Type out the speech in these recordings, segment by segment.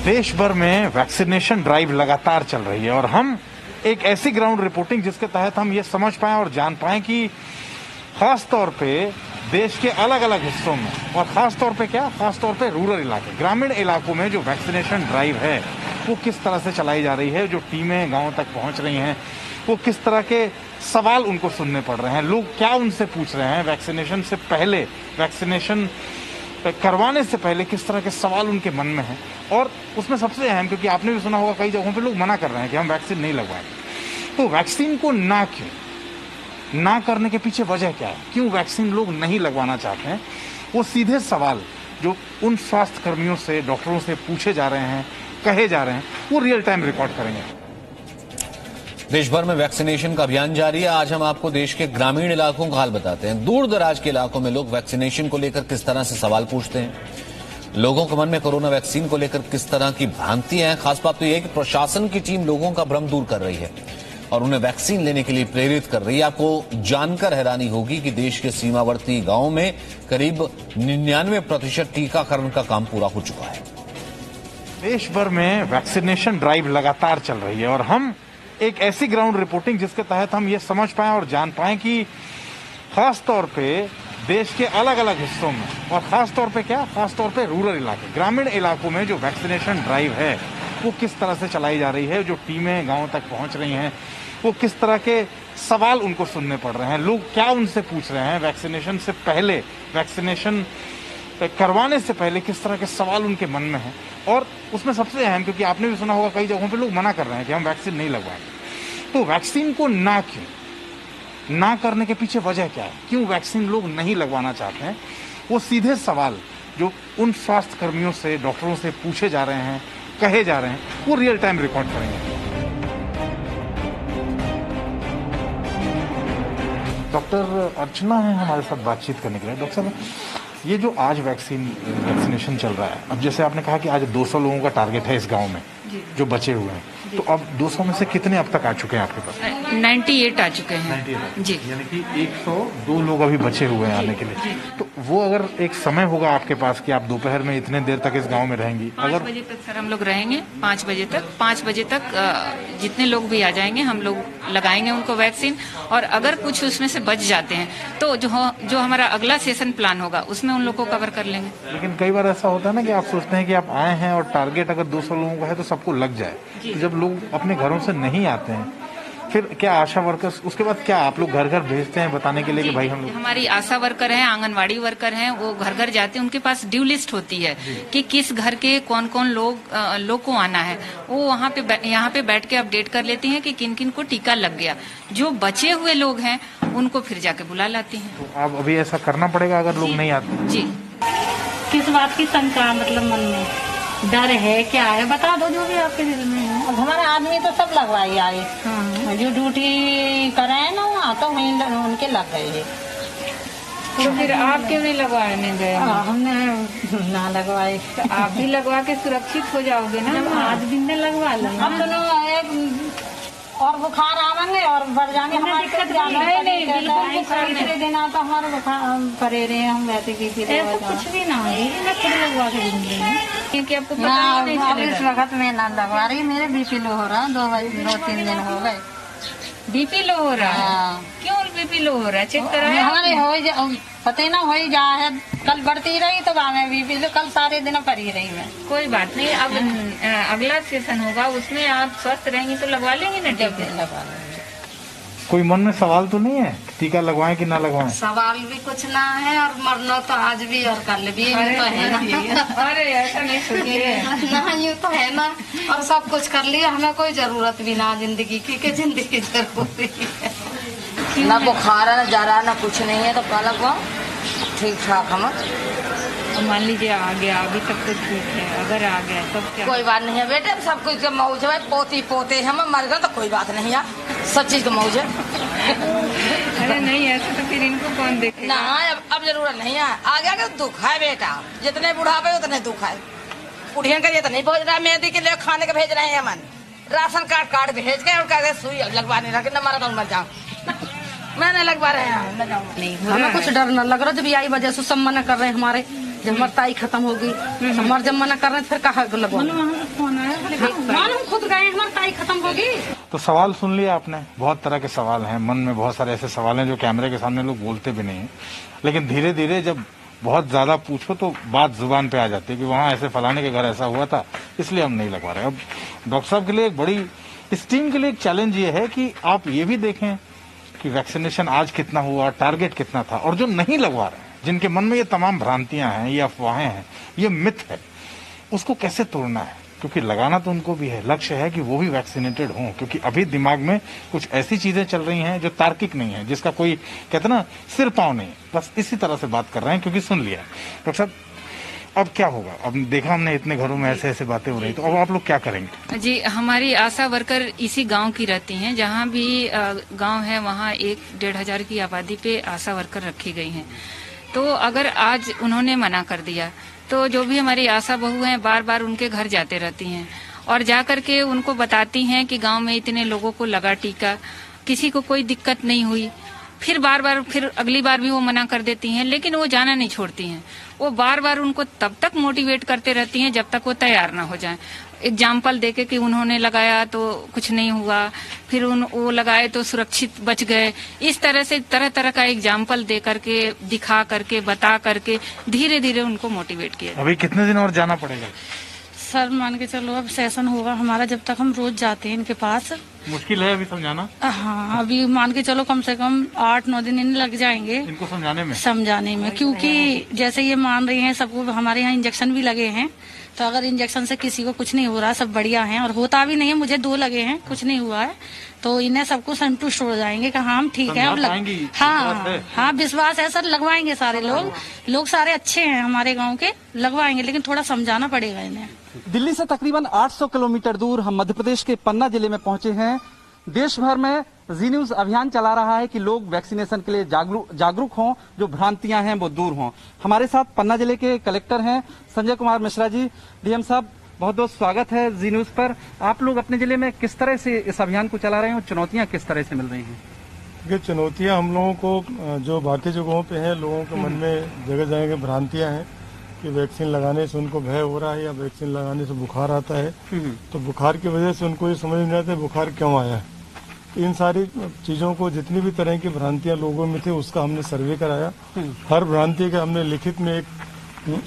देश भर में वैक्सीनेशन ड्राइव लगातार चल रही है और हम एक ऐसी ग्राउंड रिपोर्टिंग जिसके तहत हम ये समझ पाएं और जान पाएं कि खास तौर पे देश के अलग अलग हिस्सों में और खास तौर पे खास तौर पे रूरल इलाके, ग्रामीण इलाकों में जो वैक्सीनेशन ड्राइव है वो किस तरह से चलाई जा रही है, जो टीमें गांव तक पहुंच रही हैं वो किस तरह के सवाल उनको सुनने पड़ रहे हैं, लोग क्या उनसे पूछ रहे हैं वैक्सीनेशन से पहले, वैक्सीनेशन करवाने से पहले किस तरह के सवाल उनके मन में हैं। और उसमें सबसे अहम, क्योंकि आपने भी सुना होगा कई जगहों पे लोग मना कर रहे हैं कि हम वैक्सीन नहीं लगवाएं, तो वैक्सीन को ना करने के पीछे वजह क्या है, क्यों वैक्सीन लोग नहीं लगवाना चाहते हैं, वो सीधे सवाल जो उन स्वास्थ्य कर्मियों से, डॉक्टरों से पूछे जा रहे हैं, कहे जा रहे हैं, वो रियल टाइम रिकॉर्ड करेंगे। देश भर में वैक्सीनेशन का अभियान जारी है। आज हम आपको देश के ग्रामीण इलाकों का हाल बताते हैं। दूर दराज के इलाकों में लोग वैक्सीनेशन को लेकर किस तरह से सवाल पूछते हैं, लोगों के मन में कोरोना वैक्सीन को लेकर किस तरह की भ्रांतियां हैं। खास बात तो यह है कि प्रशासन की टीम लोगों का भ्रम दूर कर रही है और उन्हें वैक्सीन लेने के लिए प्रेरित कर रही है। आपको जानकर हैरानी होगी कि देश के सीमावर्ती गांवों में करीब 99% टीकाकरण का काम पूरा हो चुका है। देश भर में वैक्सीनेशन ड्राइव लगातार चल रही है और हम एक ऐसी ग्राउंड रिपोर्टिंग जिसके तहत हम ये समझ पाएं और जान पाएं कि खास तौर पे देश के अलग अलग हिस्सों में और खास तौर पे खास तौर पे रूरल इलाके, ग्रामीण इलाकों में जो वैक्सीनेशन ड्राइव है वो किस तरह से चलाई जा रही है, जो टीमें गांव तक पहुंच रही हैं वो किस तरह के सवाल उनको सुनने पड़ रहे हैं, लोग क्या उनसे पूछ रहे हैं वैक्सीनेशन से पहले, वैक्सीनेशन करवाने से पहले किस तरह के सवाल उनके मन में हैं। और उसमें सबसे अहम, क्योंकि आपने भी सुना होगा कई जगहों पे लोग मना कर रहे हैं कि हम वैक्सीन नहीं लगवाएं, तो वैक्सीन को ना करने के पीछे वजह क्या है, क्यों वैक्सीन लोग नहीं लगवाना चाहते हैं, वो सीधे सवाल जो उन स्वास्थ्य कर्मियों से, डॉक्टरों से पूछे जा रहे हैं, कहे जा रहे हैं, वो रियल टाइम रिकॉर्ड करेंगे। डॉक्टर अर्चना है हमारे साथ बातचीत करने के लिए। डॉक्टर साहब, ये जो आज वैक्सीनेशन चल रहा है, अब जैसे आपने कहा कि आज 200 लोगों का टारगेट है इस गांव में जो बचे हुए हैं, तो अब 200 में से कितने अब तक आ चुके हैं आपके पास? 98 आ चुके हैं जी, यानी कि 102 लोग अभी बचे हुए हैं आने के लिए। तो वो अगर एक समय होगा आपके पास कि आप दोपहर में इतने देर तक इस गांव में रहेंगी, 5 बजे तक सर हम लोग रहेंगे, 5 बजे तक जितने लोग भी आ जाएंगे हम लोग लगाएंगे उनको वैक्सीन। और अगर कुछ उसमें से बच जाते हैं तो जो हमारा अगला सेशन प्लान होगा उसमें उन लोगों को कवर कर लेंगे। लेकिन कई बार ऐसा होता है ना कि आप सोचते हैं कि आप आए हैं और टारगेट अगर 200 लोगों का है तो सबको लग जाए, जब लोग अपने घरों से नहीं आते हैं फिर क्या आशा वर्कर्स, उसके बाद क्या आप लोग घर घर भेजते हैं बताने के लिए कि भाई हम लोग? हमारी आशा वर्कर हैं, आंगनवाड़ी वर्कर हैं, वो घर घर जाते हैं, उनके पास ड्यू लिस्ट होती है कि किस घर के कौन कौन लोग को आना है, वो यहाँ पे बैठ के अपडेट कर लेती हैं कि किन किन को टीका लग गया। जो बचे हुए लोग हैं उनको फिर जाके बुला लाती हैं। तो अब अभी ऐसा करना पड़ेगा अगर लोग नहीं आते? जी। किस बात की शंका, मतलब मन में डर है, क्या है, बता दो जो भी आपके दिल में है। अब हमारे आदमी तो सब लगवाई आए, जो ड्यूटी करे है ना वहाँ तो वहीं उनके लग गए है। तो फिर आप क्यों नहीं लगवाने गए? हमने ना लगवाए। आप भी लगवा के सुरक्षित हो जाओगे ना। आज दिन में लगवा लेंगे। अब दोनों एक और बुखार आवेंगे और बढ़ जाएंगे, हमारे तीसरे दिन तो हमारे बुखार परे रहे हम वैसे भी कुछ भी ना है, मैं खुद लगवा के दूंगी क्योंकि आपको पता नहीं चलेगा। इस वक्त मैं ना लगवा रही, मेरे बीपी लो हो रहा, 2-3 दिन हो गए। बीपी लो हो रहा है? क्यों बीपी लो हो रहा है? चेक करा? हमारे हो पता ना हो जा है, कल बढ़ती रही तो मैं बीपी लो, कल सारे दिन पर ही रही मैं। कोई बात नहीं, अब अगला सेशन होगा उसमें आप स्वस्थ रहेंगी तो लगवा लेंगे ना टीका। लगवा लेंगे। कोई मन में सवाल तो नहीं है टीका लगवाएं कि ना लगवाएं? सवाल भी कुछ ना है और मरना तो आज भी और कल भी तो है ना। अरे ऐसा नहीं सोचिए ना, यूँ तो है ना, और सब कुछ कर लिया, हमें कोई जरूरत भी ना जिंदगी की, जिंदगी जरूरी है। ना बुखार है, ना जरा, ना कुछ नहीं है, तो कल लगवाओ, ठीक ठाक हम। मान लीजिए आ गया, अभी तक तो ठीक है, अगर आ गया तो क्या? कोई बात नहीं है बेटे, सब कुछ मौज है, पोते हम मर गए तो कोई बात नहीं है, सब चीज का मौज है। अरे नहीं, ऐसे तो फिर इनको कौन देखे ना। अब जरूरत नहीं है, आ गया कि दुख है बेटा, जितने बुढ़ापे उतने दुख है। बुढ़िया का ये तो नहीं भेज रहा, मेहंदी के लिए खाने के भेज रहे हैं, मन राशन कार्ड भेज के और कहते सुई लगवाने लगे, न मारा तो मर जाओ, मैंने लगवा रहे हैं। नहीं हमें कुछ डर न लग रहा, जब आई वजह से सब मना कर रहे हैं हमारे जब हमारी ताई खत्म हो गई तो हमारे जब मना कर रहे फिर कहा लगवाना। हम खुद गए, हमारी ताई खत्म हो गई। तो सवाल सुन लिया आपने, बहुत तरह के सवाल हैं मन में, बहुत सारे ऐसे सवाल हैं जो कैमरे के सामने लोग बोलते भी नहीं है, लेकिन धीरे धीरे जब बहुत ज्यादा पूछो तो बात जुबान पे आ जाती है कि वहाँ ऐसे फलाने के घर ऐसा हुआ था इसलिए हम नहीं लगवा रहे। अब डॉक्टर साहब के लिए एक बड़ी, इस टीम के लिए एक चैलेंज ये है कि आप ये भी देखें कि वैक्सीनेशन आज कितना हुआ, टारगेट कितना था, और जो नहीं लगवा रहे हैं, जिनके मन में ये तमाम भ्रांतियां हैं, ये अफवाहें हैं, ये मिथ है, उसको कैसे तोड़ना है, क्योंकि लगाना तो उनको भी है। लक्ष्य है कि वो भी वैक्सीनेटेड हों, क्योंकि अभी दिमाग में कुछ ऐसी चीजें चल रही हैं जो तार्किक नहीं है, जिसका कोई कहते ना सिर पांव नहीं। बस इसी तरह से बात कर रहे हैं क्योंकि सुन लिया। डॉक्टर साहब अब क्या होगा? अब देखा हमने इतने घरों में ऐसे ऐसे बातें हो रही, तो अब आप लोग क्या करेंगे? जी, हमारी आशा वर्कर इसी गांव की रहती हैं। जहां भी गांव है वहां 1-1,500 की आबादी पे आशा वर्कर रखी गई हैं। तो अगर आज उन्होंने मना कर दिया तो जो भी हमारी आशा बहू हैं बार बार उनके घर जाते रहती हैं और जा करके उनको बताती हैं कि गांव में इतने लोगों को लगा टीका, किसी को कोई दिक्कत नहीं हुई। फिर बार बार फिर अगली बार भी वो मना कर देती हैं, लेकिन वो जाना नहीं छोड़ती हैं। वो बार बार उनको तब तक मोटिवेट करते रहती हैं जब तक वो तैयार ना हो जाएं। एग्जाम्पल देके कि उन्होंने लगाया तो कुछ नहीं हुआ, फिर वो लगाए तो सुरक्षित बच गए। इस तरह से तरह तरह का एग्जाम्पल दे करके, दिखा करके, बता करके धीरे धीरे उनको मोटिवेट किया। अभी कितने दिन और जाना पड़ेगा? सर मान के चलो अब सेशन होगा हमारा, जब तक हम रोज जाते हैं इनके पास। मुश्किल है अभी समझाना? हाँ, अभी मान के चलो कम से कम 8-9 दिन इन लग जाएंगे इनको समझाने में, क्योंकि जैसे ये मान रही हैं सबको, हमारे यहाँ इंजेक्शन भी लगे हैं। तो अगर इंजेक्शन से किसी को कुछ नहीं हो रहा, सब बढ़िया हैं, और होता भी नहीं है, मुझे 2 लगे हैं, कुछ नहीं हुआ है, तो इन्हें सबको संतुष्ट हो जाएंगे कि हाँ हम ठीक है अब हाँ विश्वास है सर, लगवाएंगे सारे लोग सारे अच्छे हैं हमारे गाँव के, लगवाएंगे, लेकिन थोड़ा समझाना पड़ेगा इन्हें। दिल्ली से तकरीबन 800 किलोमीटर दूर हम मध्य प्रदेश के पन्ना जिले में पहुंचे हैं। देश भर में जी न्यूज अभियान चला रहा है कि लोग वैक्सीनेशन के लिए जागरूक हों, जो भ्रांतियां हैं वो दूर हों। हमारे साथ पन्ना जिले के कलेक्टर हैं संजय कुमार मिश्रा जी। डीएम साहब, बहुत बहुत स्वागत है जी न्यूज पर। आप लोग अपने जिले में किस तरह से इस अभियान को चला रहे हैं और चुनौतियां किस तरह से मिल रही हैं? ये चुनौतियां हम लोगों को जो भारतीय जगहों पे है, लोगों के मन में जगह जगह भ्रांतियां हैं कि वैक्सीन लगाने से उनको भय हो रहा है या वैक्सीन लगाने से बुखार आता है। तो बुखार की वजह से उनको ये समझ नहीं आता बुखार क्यों आया है। इन सारी चीजों को, जितनी भी तरह की भ्रांतियां लोगों में थी, उसका हमने सर्वे कराया। हर भ्रांति का हमने लिखित में एक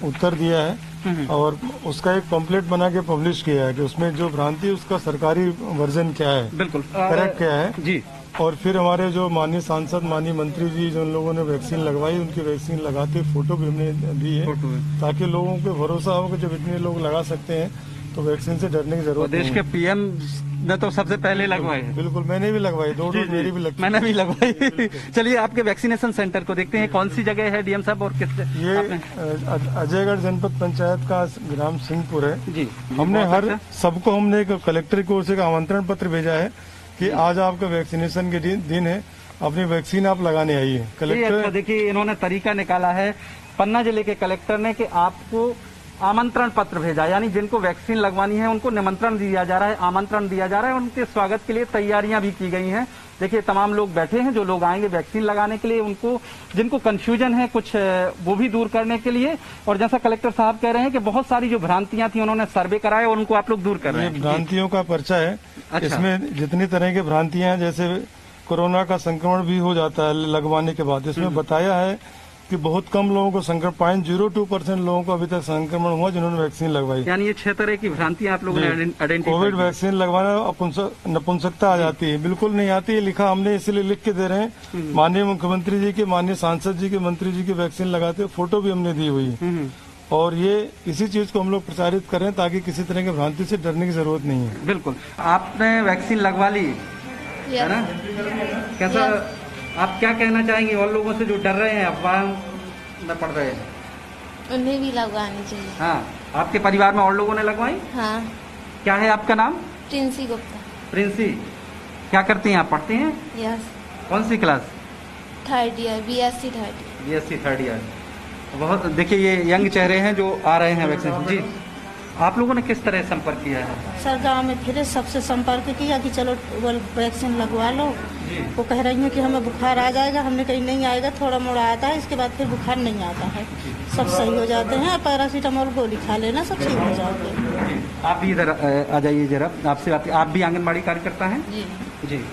उत्तर दिया है और उसका एक पम्पलेट बना के पब्लिश किया है कि उसमें जो भ्रांति उसका सरकारी वर्जन क्या है, बिल्कुल करेक्ट क्या है जी। और फिर हमारे जो माननीय सांसद, माननीय मंत्री जी, जिन लोगों ने वैक्सीन लगवाई, उनकी वैक्सीन लगाते फोटो भी हमने दी है, ताकि लोगों को भरोसा हो कि जब इतने लोग लगा सकते हैं तो वैक्सीन से डरने की जरूरत नहीं है। देश के पीएम ने तो सबसे पहले लगवाई। बिल्कुल, मैंने भी लगवाई, 2 डोज मेरी भी लगती, मैंने भी लगवाई। चलिए आपके वैक्सीनेशन सेंटर को देखते हैं, कौन सी जगह है डीएम साहब और किस? ये अजयगढ़ जनपद पंचायत का ग्राम सिंहपुर है जी। हमने हर सबको हमने एक कलेक्टर की ओर से आमंत्रण पत्र भेजा है कि आज आपका वैक्सीनेशन के दिन है, अपनी वैक्सीन आप लगाने आइए। कलेक्टर देखिए इन्होंने तरीका निकाला है पन्ना जिले के कलेक्टर ने कि आपको आमंत्रण पत्र भेजा, यानी जिनको वैक्सीन लगवानी है उनको निमंत्रण दिया जा रहा है, आमंत्रण दिया जा रहा है। उनके स्वागत के लिए तैयारियां भी की गई हैं। देखिए तमाम लोग बैठे हैं जो लोग आएंगे वैक्सीन लगाने के लिए, उनको जिनको कंफ्यूजन है कुछ वो भी दूर करने के लिए। और जैसा कलेक्टर साहब कह रहे हैं कि बहुत सारी जो भ्रांतियां थी उन्होंने सर्वे कराया और उनको आप लोग दूर कर रहे हैं। भ्रांतियों का पर्चा है। अच्छा। इसमें जितनी तरह की भ्रांतियां हैं, जैसे कोरोना का संक्रमण भी हो जाता है लगवाने के बाद, इसमें बताया है कि बहुत कम लोगों को संक्रमण, 0.02% लोगों को अभी तक संक्रमण हुआ जिन्होंने वैक्सीन लगवाई। यानी ये 6 तरह की भ्रांतियां आप लोगों ने आइडेंटिफाई। कोविड वैक्सीन लगवाना नपुंसकता आ जाती है, बिल्कुल नहीं आती है। लिखा हमने इसलिए लिख के दे रहे हैं, माननीय मुख्यमंत्री जी के, माननीय सांसद जी के, मंत्री जी की वैक्सीन लगाते फोटो भी हमने दी हुई है। और ये इसी चीज को हम लोग प्रचारित करें ताकि किसी तरह की भ्रांति से डरने की जरूरत नहीं है। बिल्कुल, आपने वैक्सीन लगवा ली है ना? कैसा आप क्या कहना चाहेंगे और लोगों से जो डर रहे हैं, अफवाह में पड़ रहे हैं? उन्हें भी लगवानी चाहिए। हाँ, आपके परिवार में और लोगों ने लगवाई? हाँ। क्या है आपका नाम? प्रिंसी गुप्ता। प्रिंसी, क्या करती हैं आप? पढ़ती हैं? यस। कौन सी class? 3rd year, BSc 3rd year. बहुत देखिए ये यंग चेहरे हैं जो आ रहे हैं वैक्सीन। जी आप लोगों ने किस तरह संपर्क किया है? सर गांव में फिर सबसे संपर्क किया कि चलो वो वैक्सीन लगवा लो। वो कह रही हैं कि हमें बुखार आ जाएगा, हमने कहीं नहीं आएगा, थोड़ा मोड़ा आता है, इसके बाद फिर बुखार नहीं आता है, सब सही हो जाते हैं। पैरासीटामोल गोली खा लेना, सब ठीक हो जाते हैं। आप भी इधर आ जाइए जरा, आपसे बात। आप भी आंगनबाड़ी कार्यकर्ता हैं? जी।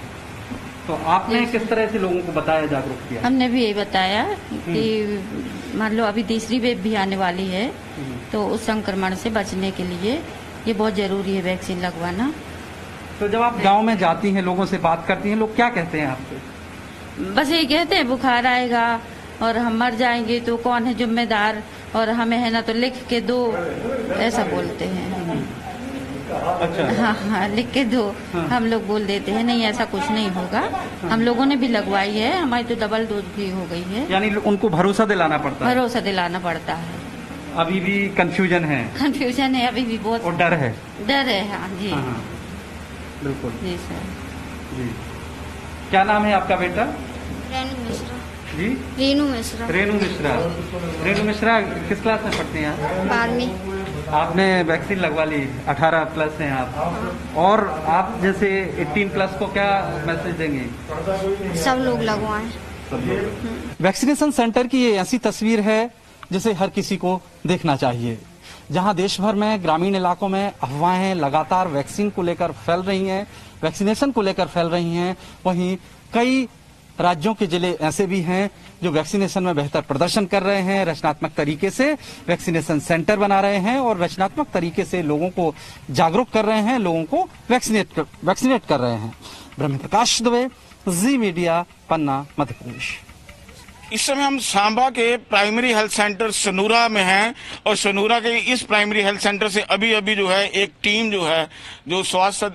तो आपने किस तरह से लोगों को बताया, जागरूक किया? हमने भी यही बताया कि मान लो अभी तीसरी वेव भी आने वाली है, तो उस संक्रमण से बचने के लिए ये बहुत जरूरी है वैक्सीन लगवाना। तो जब आप गांव में जाती हैं, लोगों से बात करती हैं, लोग क्या कहते हैं आपको? बस यही कहते हैं बुखार आएगा और हम मर जाएंगे तो कौन है जिम्मेदार, और हमें है ना तो लिख के दो, ऐसा बोलते हैं। अच्छा। हाँ, लिख के दो। हम लोग बोल देते हैं नहीं ऐसा कुछ नहीं होगा। हम लोगों ने भी लगवाई है, हमारी तो डबल डोज भी हो गई है। यानी उनको भरोसा दिलाना पड़ता है? भरोसा दिलाना पड़ता है। अभी भी कंफ्यूजन है? कंफ्यूजन है अभी भी बहुत, और डर है? डर है। हाँ जी। हाँ, बिल्कुल जी सर। जी। क्या नाम है आपका बेटा? रेनू मिश्रा। जी, रेनू मिश्रा। रेनू मिश्रा। रेनू मिश्रा किस क्लास में पढ़ते हैं आप? 12वीं। आपने वैक्सीन लगवा ली, 18 प्लस हैं आप, और आप जैसे 18 प्लस को क्या मैसेज देंगे? सब लोग लगवाएं। वैक्सीनेशन सेंटर की ये ऐसी तस्वीर है जिसे हर किसी को देखना चाहिए, जहां देश भर में ग्रामीण इलाकों में अफवाहें लगातार वैक्सीन को लेकर फैल रही हैं, वैक्सीनेशन को लेकर फैल रही हैं। वहीं कई राज्यों के जिले ऐसे भी हैं जो वैक्सीनेशन में बेहतर प्रदर्शन कर रहे हैं, रचनात्मक तरीके से वैक्सीनेशन सेंटर बना रहे हैं और रचनात्मक तरीके से लोगों को जागरूक कर रहे हैं, लोगों को वैक्सीनेट कर रहे हैं। ब्रह्म प्रकाश दुबे, जी मीडिया, पन्ना, मध्य प्रदेश। इस समय हम सांबा के प्राइमरी हेल्थ सेंटर सनूरा में हैं और सनूरा के इस प्राइमरी हेल्थ सेंटर से अभी अभी जो है एक टीम जो है, जो स्वास्थ्य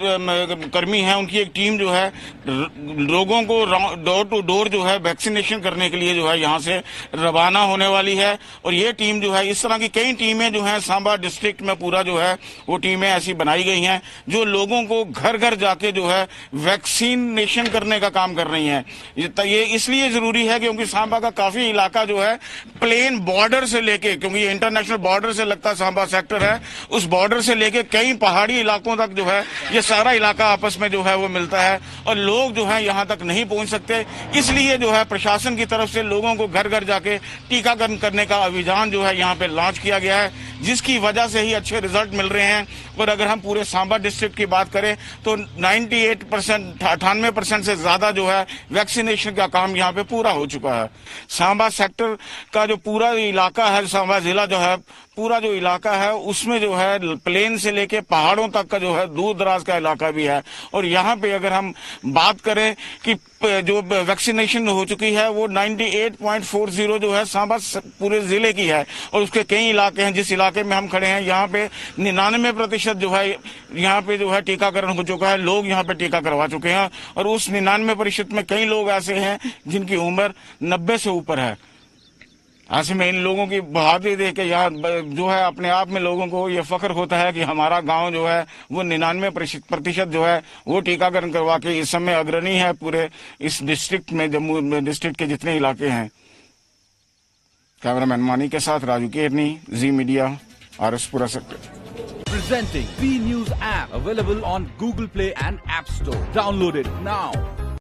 कर्मी है, उनकी एक टीम जो है लोगों को डोर टू डोर जो है वैक्सीनेशन करने के लिए जो है यहाँ से रवाना होने वाली है। और ये टीम जो है, इस तरह की कई टीमें जो है सांबा डिस्ट्रिक्ट में पूरा जो है वो टीमें ऐसी बनाई गई हैं जो लोगों को घर घर जाके जो है वैक्सीनेशन करने का काम कर रही हैं। ये इसलिए जरूरी है क्योंकि सांबा का काफी इलाका जो है प्लेन बॉर्डर से लेके, क्योंकि ये इंटरनेशनल बॉर्डर से लगता सांबा सेक्टर है, उस बॉर्डर से लेके कई पहाड़ी इलाकों तक जो है ये सारा इलाका आपस में जो है वो मिलता है और लोग जो है यहाँ तक नहीं पहुंच सकते। इसलिए जो है प्रशासन की तरफ से लोगों को घर घर जाके टीकाकरण करने का अभियान जो है यहाँ पे लॉन्च किया गया है, जिसकी वजह से ही अच्छे रिजल्ट मिल रहे हैं। और अगर हम पूरे सांबा डिस्ट्रिक्ट की बात करें तो 98% से ज्यादा जो है वैक्सीनेशन का काम यहाँ पे पूरा हो चुका है। सांबा सेक्टर का जो पूरा इलाका है, सांबा जिला जो है पूरा जो इलाका है उसमें जो है प्लेन से लेके पहाड़ों तक का जो है दूर दराज का इलाका भी है। और यहाँ पे अगर हम बात करें कि जो वैक्सीनेशन हो चुकी है वो 98.40 जो है सांबा पूरे जिले की है। और उसके कई इलाके हैं, जिस इलाके में हम खड़े हैं यहाँ पे 99% जो है यहाँ पे जो है टीकाकरण हो चुका है, लोग यहाँ पे टीका करवा चुके हैं। और उस 99% में कई लोग ऐसे हैं जिनकी उम्र 90 से ऊपर है। ऐसे में इन लोगों की बहादुरी देख के यहाँ जो है अपने आप में लोगों को ये फख्र होता है कि हमारा गांव जो है वो 99% जो है वो टीकाकरण करवा के इस समय अग्रणी है पूरे इस डिस्ट्रिक्ट में, जम्मू डिस्ट्रिक्ट के जितने इलाके हैं। कैमरामैन मानी के साथ Raju Kerni, Zee media, RS Pura sector. Presenting B News app available on Google Play and App Store. Download it now.